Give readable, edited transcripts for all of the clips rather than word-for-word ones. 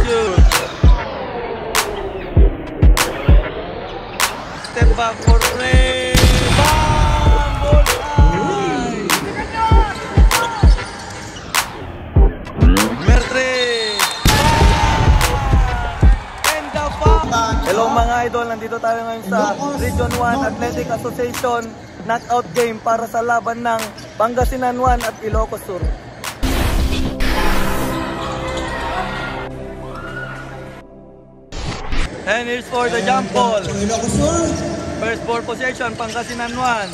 shoot. Step back for three. Bang! Bullseye! Mertre! And the foul! Hello mga idol, nandito tayo ngayon sa Region 1 Athletic Association knockout game para sa laban ng Pangasinan 1 at Ilocos Sur. And here's for the jump ball. First ball possession, Pangasinan 1.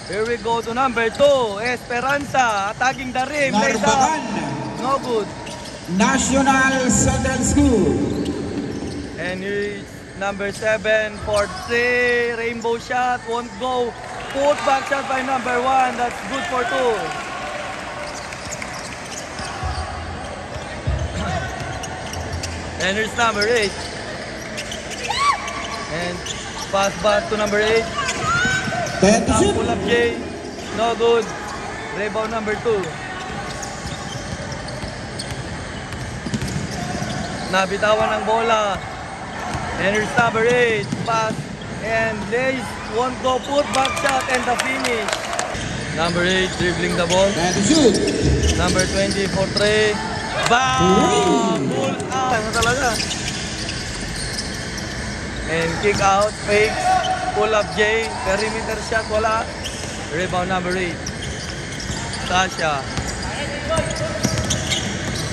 Here we go to number 2, Esperanza, attacking the rim. Lays up. No good. National Central School. And here's number 7 for 3. Rainbow shot, won't go. Put back shot by number 1. That's good for 2. And here's number 8. And pass back to number 8. Pull up J. No good. Rebound number 2. Nabitawan ng bola. And here's number 8. Pass. And Lays won't go. Put back shot and the finish. Number 8 dribbling the ball. Number 20 for 3. Bang! Pull out. Ano talaga? And kick out. Fake. Pull up J. Perimeter shot. Wala. Rebound number 8. Sasha.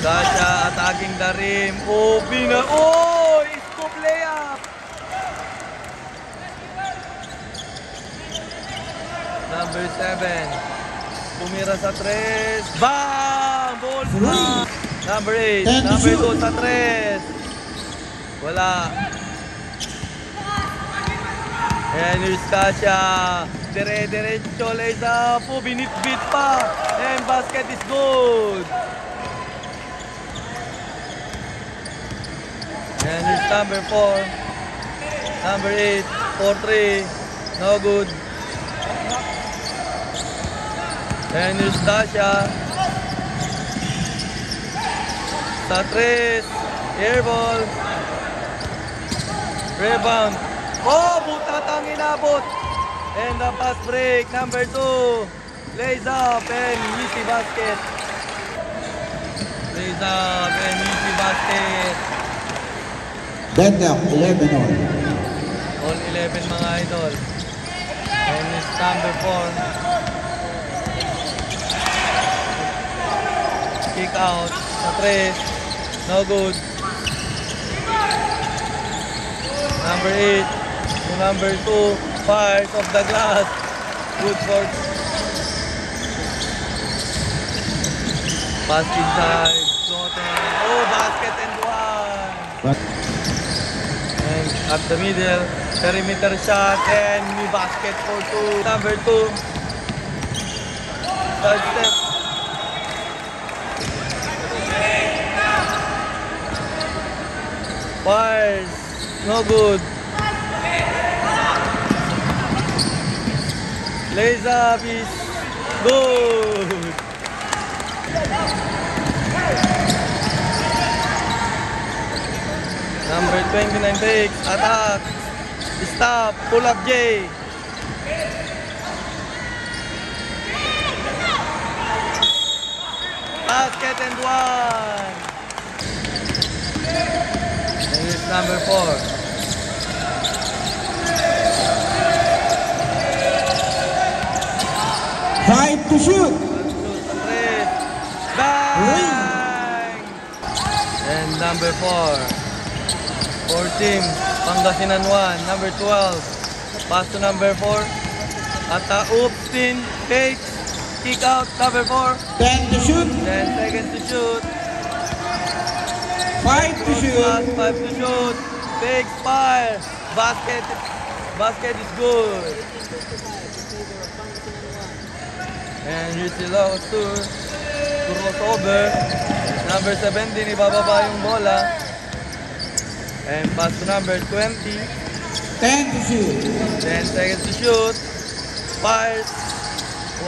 Sasha attacking the rim. Oh, Pina. Oh! Scoop layup. Number 7. Pumira sa 3. Bang! Ball na. Number 8. Number 2 sa 3. Wala. And here's Sasha. Dire-diretso. Lays up. Oh, binit-bit pa. And basket is good. And here's number 4. Number 8. 4-3. No good. And here's Sasha. Sa 3. Air ball. Rebound. Oh, butatang inabot. And the pass break. Number 2. Lays up and easy basket. Lays up and easy basket. Then 11 all. All 11 mga idol. And it's number 4. Kick out sa 3. No good. Number 8 to number 2. Fires off the glass. Good for. Pass inside. Oh, basket and 1. And at the middle, perimeter shot and basket for 2. Number 2. Third step. Fires. No good. Lays up is good. Number 29 takes. Attack. Stop. Pull up J. Basket and 1. And here's number 4. Five to shoot. Bang! And number 4. 14. Pangasinan 1. Number 12. Pass to number 4. At oops, spin, takes, kick out, number 4. 10 to shoot. 10 seconds to shoot. 5 to shoot. 5 to shoot. Takes, fire. Basket is good. And here's the Ilocos Sur. Crossover. Number 17, ibababa yung bola. And pass to number 20. 10 to shoot. 10 seconds to shoot. Fires.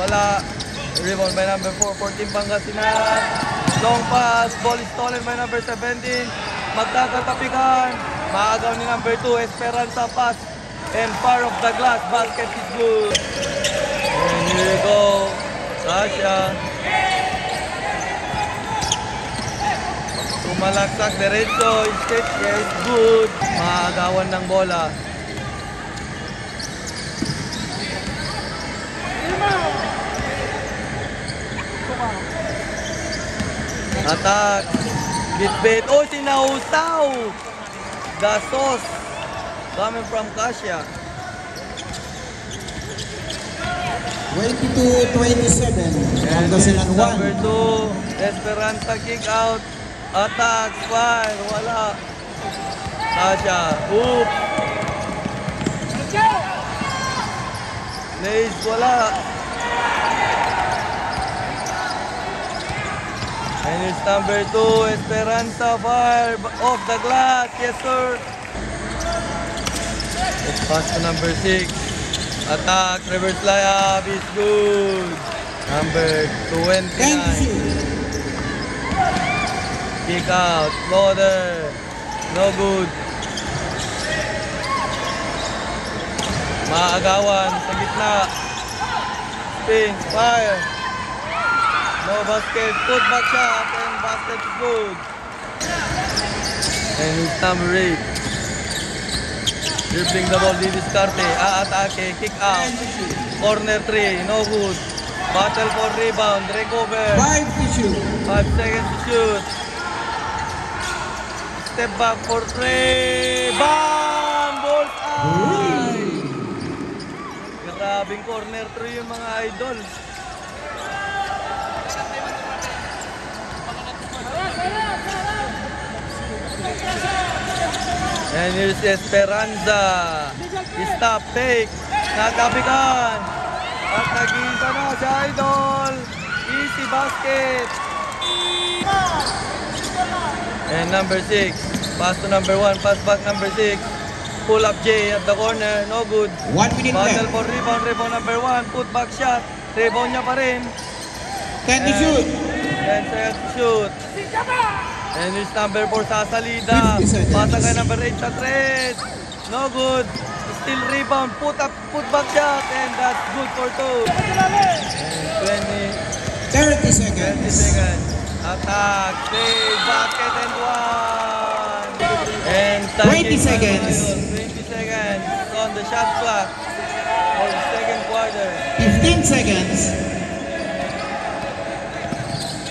Wala. Rebound by number 4. 14 Pangasinan. Long pass. Ball is stolen by number 17. magtatatapikan. Maagaw ni number 2, Esperanza pass. And far of the glass, basket is good. And here you go, Sasha. Tumalaksak derecho, step is good. Maagawan ng bola. Attack. Bit-bit. Oh, sinausaw. Gastos. Coming from Kasia. 22-27. Pangasinan 1. Number 2. Esperanza kick out. Attack. Fire. Wala. Kasia. Oops. Lays. Wala. And it's number 2, Esperanza fire off the glass. Yes, sir. It's pass to number 6. Attack, reverse layup is good. Number 29. Kick out, floater. No good. Maagawan sa gitna. Spin, fire. No basket, put back shot, and basket is good. And it's number 8. Dribbling the ball, Didiscarte, atake, kick out. Corner 3, no good. Battle for rebound, recover. 5 to shoot. 5 seconds to shoot. Step back for 3. Bam! Bullseye! Grabing corner 3 yung mga idol. And here's Esperanza. Stop, fake. Natapikan. At nag-iisa na si Idol. Easy basket. And number 6. Pass to number 1. Pass back number 6. Pull up J at the corner. No good. 1 minute Battle left. for rebound. Rebound number 1. Put back shot. Rebound niya pa rin. 10 to shoot. 10 seconds to shoot. And it's number 4 sa salida. 50 seconds. Pasa kay number 8 sa 3. No good. Still rebound. Put back shot. And that's good for 2. And 30 20 seconds. seconds. Attack. Save. Basket and 1. And time 20 is seconds. 20 seconds on the shot clock for the second quarter. 15 seconds.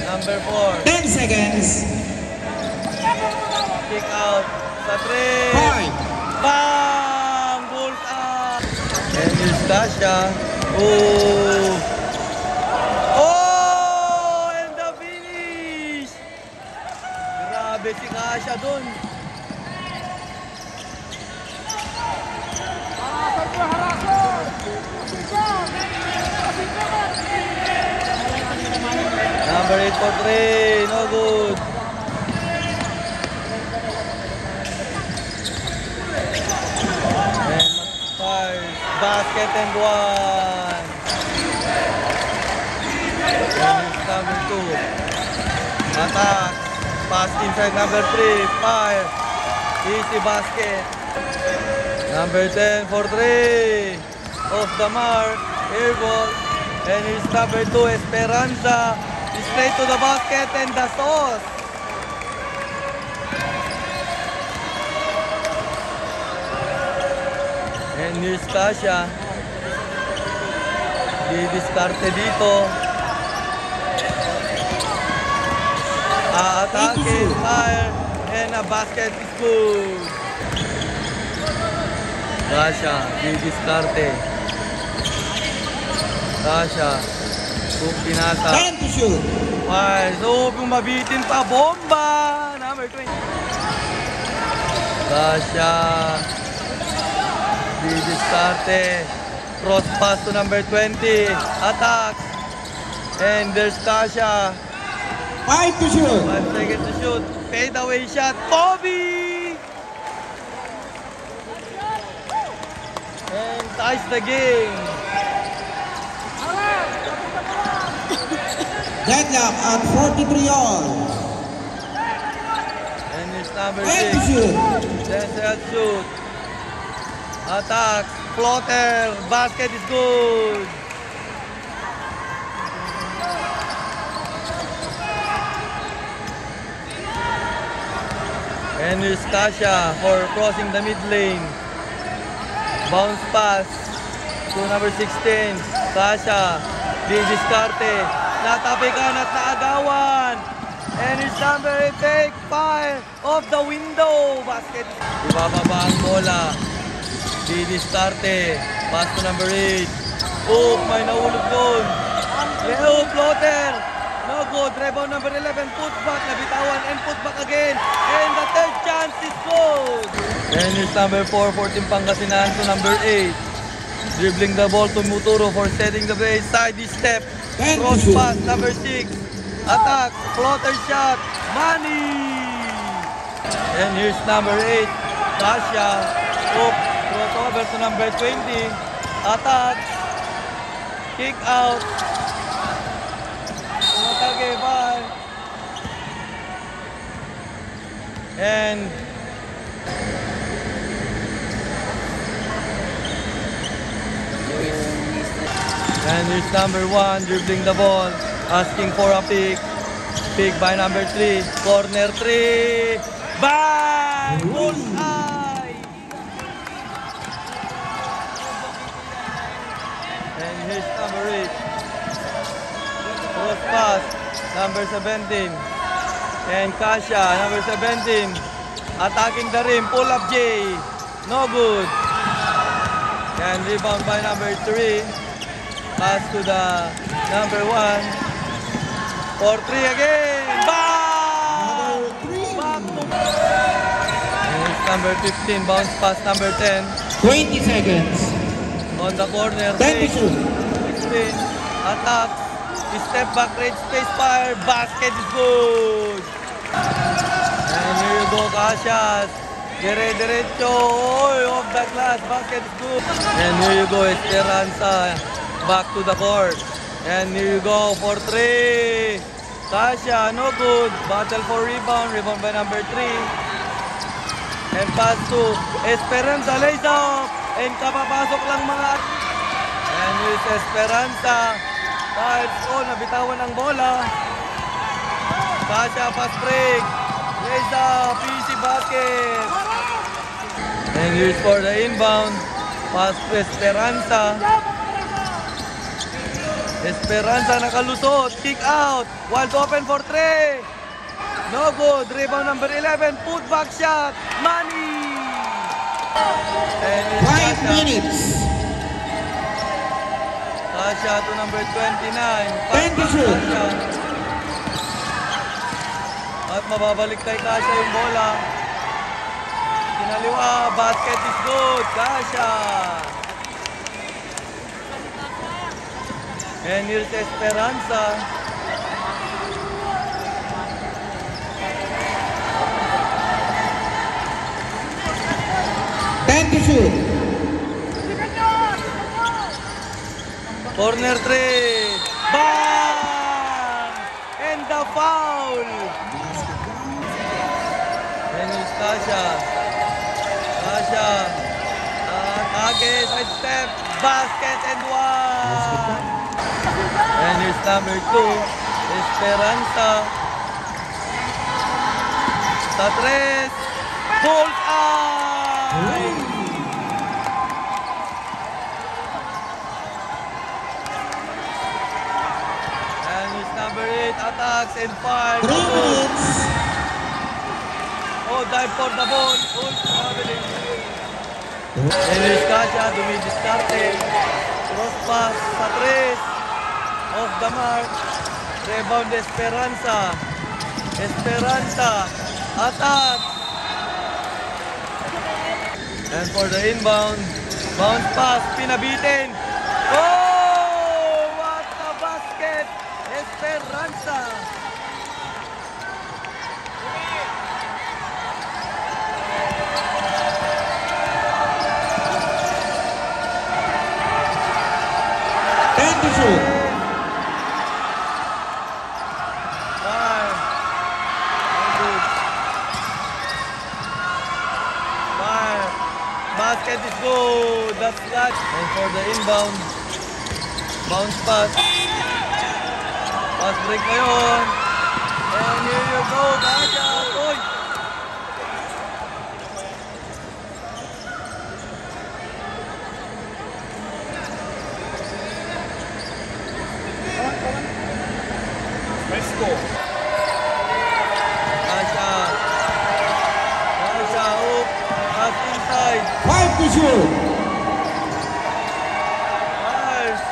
Number 4. 10 seconds. Kick out sa 3. 5. Bam! Bulls up! And here's Kasia. Oh! Oh! And the finish! Grabe si Kasia dun. Number 8 for 3. No good. And fires. Basket and 1. And it's number 2. Attack. Pass inside number 3. Fire. Easy basket. Number 10 for 3. Off the mark. Air ball. And it's number 2, Esperanza. Straight to the basket and the sauce. And here's Kasia. Didiskarte dito. Atake, fire, and a basket is good. Kasia, didiskarte. Kasia, pinasa. 10 to shoot. Fire, so mabitin pa, bomba! Number 20. Kasia. Didiskarte. Cross pass to number 20. Attack. And there's Kasia. 5 to shoot. 5 seconds to shoot. Fade away shot. Kobe! And ties the game. Deadlock at 43 all. And it's number 10 to 6. shoot. Denzel shoot. Attack. Floater. Basket is good. And here's Kasha for crossing the mid lane. Bounce pass to number 16. Kasha. Di diskarte. Natapikan at naagawan. And his number 8 take fire off the window. Basket. Ibababa ang bola. Di diskarte. Pass to number 8. Oh, may nahulog doon. Leo floater. No good. Rebound number 11. Put back. Nabitawan and put back again. And the third chance is good. And here's number 4 for Team Pangasinan to number 8. Dribbling the ball to Muturo for setting the base. Side step. Cross pass number 6. Attack. Floater shot. Money. And here's number 8. Kasha. Hook. Crossover to number 20. Attack. Kick out. Tumatake ball. And here's number 1 dribbling the ball, asking for a pick. Pick by number 3. Corner 3. Bang! Bullseye! And here's number 8. Cross pass, number 17. And Kasha, number 17. Attacking the rim, pull up J. No good. And rebound by number 3. Pass to the number 1. For 3 again. Bang! Back to... And it's number 15. Bounce pass number 10. 20 seconds. On the corner. 10 to shoot. 16. Attack. Step back, range, space fire. Basket is good. And here you go, Kasha. Dire-diretso. Oy, off the glass. Basket is good. And here you go, Esperanza. Back to the court. And here you go for 3. Kasha, no good. Battle for rebound. Rebound by number 3. And pass to Esperanza. Lays up. And kapapasok lang mga. And here's Esperanza. Five. Oh, nabitawan ang bola. Kasha, pass break. Lays up. Easy basket. And here's for the inbound. Pass to Esperanza. Esperanza nakalusot. Kick out. Wide open for 3. No good. Rebound number 11. Put back shot. Money. And it's 5 Kasha. minutes. Kasha to number 29. 10 to shoot. Kasha. At mababalik kay Kasha yung bola. Kinaliwa. Basket is good. Kasha. And here's Esperanza. To shoot. Corner 3. Bang! And the foul. And it's Kasha. Kasha. Age, side step. Basket and 1. And here's number 2. Esperanza. Sa 3. Bullseye! Number 8 attacks and 5. 3 minutes. Oh, dive for the ball. Oh, traveling. And here's Kasha, dumidiskarte. Cross pass sa 3. Off the mark. Rebound Esperanza. Esperanza. Attack. And for the inbound. Bounce pass. Pinabitin. Oh! What a basket! Esperanza. basket is good. That's that. And for the inbound, bounce pass. Pass break ngayon. And here you go, Kasha. Oy! Fresco. Kasha. Kasha, up. Pass inside. 5 to shoot. Nice.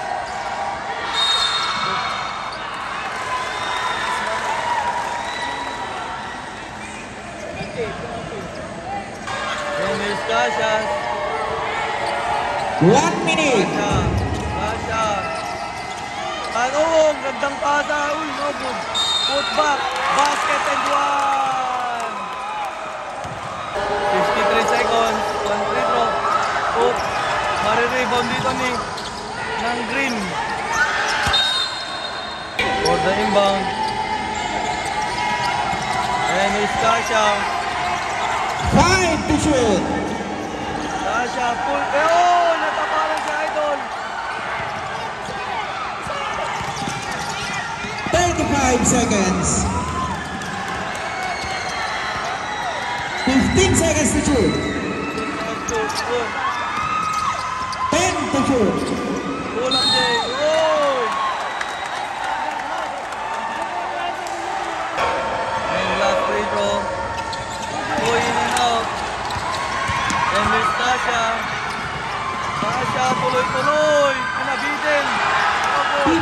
And here's Kasha. 1 minute. Kasha. Ano, gandang pasa. Uy, no good. Put back. Basket and one. 53 seconds. One free throw. Oop. Mari-rebound dito ng Green. For the inbound. And it's Kasha. 5 to shoot. Kasha, pull. Oh, natapalan si Idol. 35 seconds. 15 seconds to shoot. 10 to shoot. Kulang Jay. Oh! And last free throw. Go in and out. And there's Tasha. Tasha, tuloy-tuloy. Pinabitin.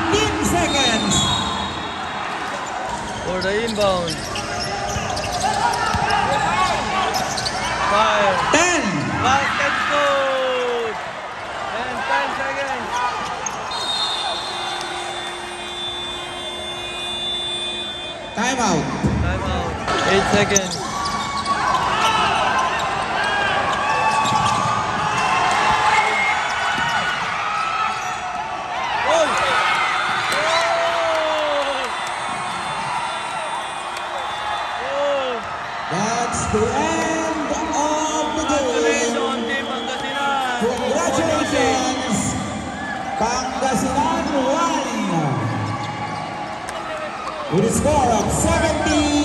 15 seconds. For the inbound. Fire. 10. Basket good. And 10 seconds. Timeout. Time out. 8 seconds. Oh! Oh! That's the end of the game. Congratulations, Team Pangasinan. Congratulations, Pangasinan 1. With a score of 70